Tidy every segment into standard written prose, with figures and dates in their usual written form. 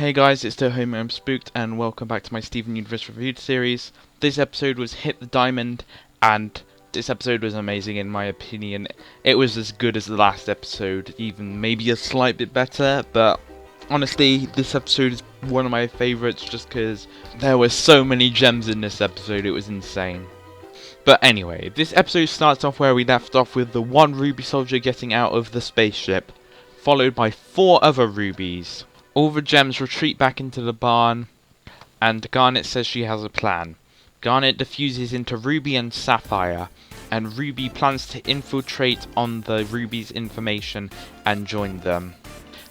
Hey guys, it's Toho, I'm Spooked, and welcome back to my Steven Universe Reviewed series. This episode was Hit the Diamond, and this episode was amazing in my opinion. It was as good as the last episode, even maybe a slight bit better, but honestly, this episode is one of my favourites just because there were so many gems in this episode, it was insane. But anyway, this episode starts off where we left off with the one Ruby soldier getting out of the spaceship, followed by 4 other rubies. All the gems retreat back into the barn, and Garnet says she has a plan. Garnet diffuses into Ruby and Sapphire, and Ruby plans to infiltrate on the Ruby's information and join them.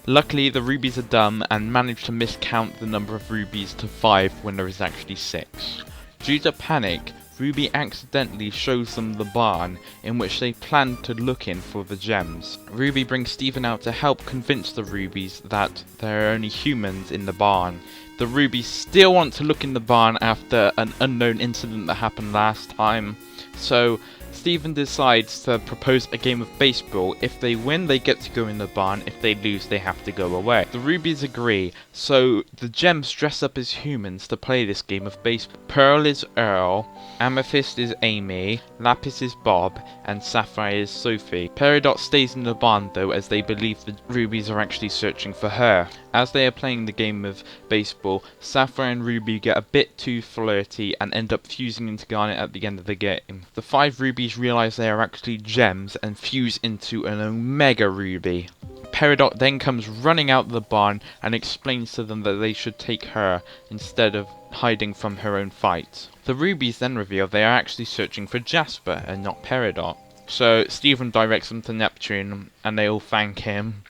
Luckily, the rubies are dumb and manage to miscount the number of rubies to 5 when there is actually 6. Due to panic, Ruby accidentally shows them the barn in which they plan to look in for the gems. Ruby brings Steven out to help convince the rubies that there are only humans in the barn. The rubies still want to look in the barn after an unknown incident that happened last time, so Steven decides to propose a game of baseball. If they win, they get to go in the barn. If they lose, they have to go away. The rubies agree, so the gems dress up as humans to play this game of baseball. Pearl is Earl, Amethyst is Amy, Lapis is Bob, and Sapphire is Sophie. Peridot stays in the barn though, as they believe the rubies are actually searching for her. As they are playing the game of baseball, Sapphire and Ruby get a bit too flirty and end up fusing into Garnet at the end of the game. The 5 rubies realize they are actually gems and fuse into an Omega Ruby. Peridot then comes running out of the barn and explains to them that they should take her instead of hiding from her own fight. The rubies then reveal they are actually searching for Jasper and not Peridot. So Steven directs them to Neptune and they all thank him.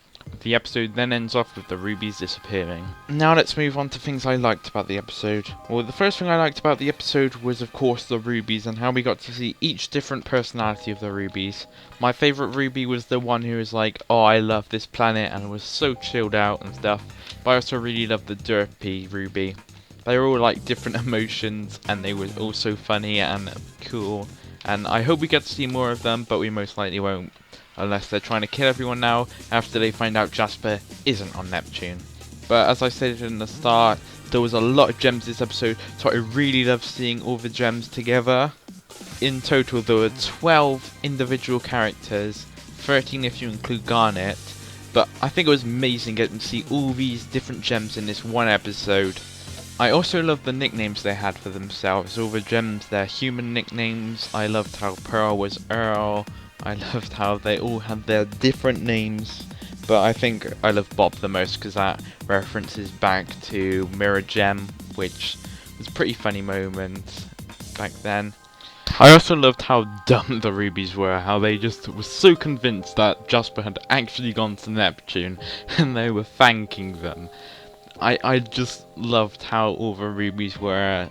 The episode then ends off with the rubies disappearing. Now let's move on to things I liked about the episode. Well, the first thing I liked about the episode was of course the rubies and how we got to see each different personality of the rubies. My favourite ruby was the one who was like, oh, I love this planet, and was so chilled out and stuff. But I also really loved the derpy ruby. They were all like different emotions and they were all so funny and cool. And I hope we get to see more of them, but we most likely won't. Unless they're trying to kill everyone now after they find out Jasper isn't on Neptune. But as I stated in the start, there was a lot of gems this episode, so I really loved seeing all the gems together. In total there were 12 individual characters, 13 if you include Garnet, but I think it was amazing getting to see all these different gems in this one episode. I also loved the nicknames they had for themselves, all the gems, their human nicknames. I loved how Pearl was Earl. I loved how they all had their different names, but I think I love Bob the most because that references back to Mirror Gem, which was a pretty funny moment back then. I also loved how dumb the rubies were, how they just were so convinced that Jasper had actually gone to Neptune and they were thanking them. I just loved how all the rubies were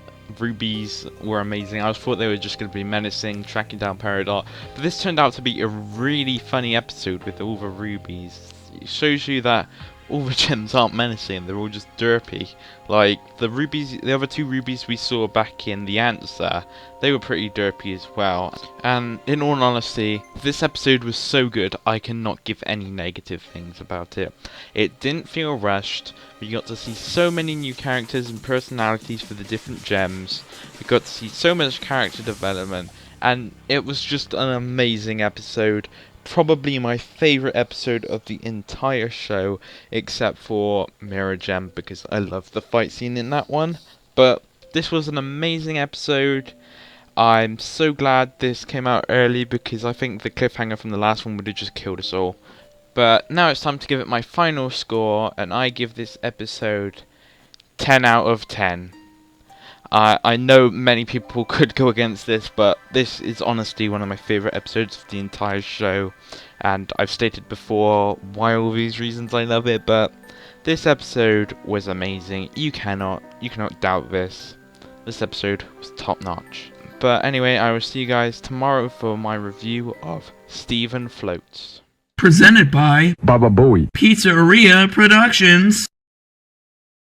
amazing. I thought they were just going to be menacing, tracking down Peridot, but this turned out to be a really funny episode with all the rubies. It shows you that all the gems aren't menacing, they're all just derpy. Like the rubies, the other 2 rubies we saw back in the answer, they were pretty derpy as well. And in all honesty, this episode was so good, I cannot give any negative things about it. It didn't feel rushed. We got to see so many new characters and personalities for the different gems. We got to see so much character development, and it was just an amazing episode. Probably my favourite episode of the entire show, except for Mirror Gem, because I love the fight scene in that one. But this was an amazing episode. I'm so glad this came out early, because I think the cliffhanger from the last one would have just killed us all. But now it's time to give it my final score, and I give this episode 10 out of 10. I know many people could go against this, but this is honestly one of my favourite episodes of the entire show, and I've stated before why all these reasons I love it, but this episode was amazing. You cannot doubt this. This episode was top notch. But anyway, I will see you guys tomorrow for my review of Steven Floats. Presented by Baba Booey Pizzeria Productions.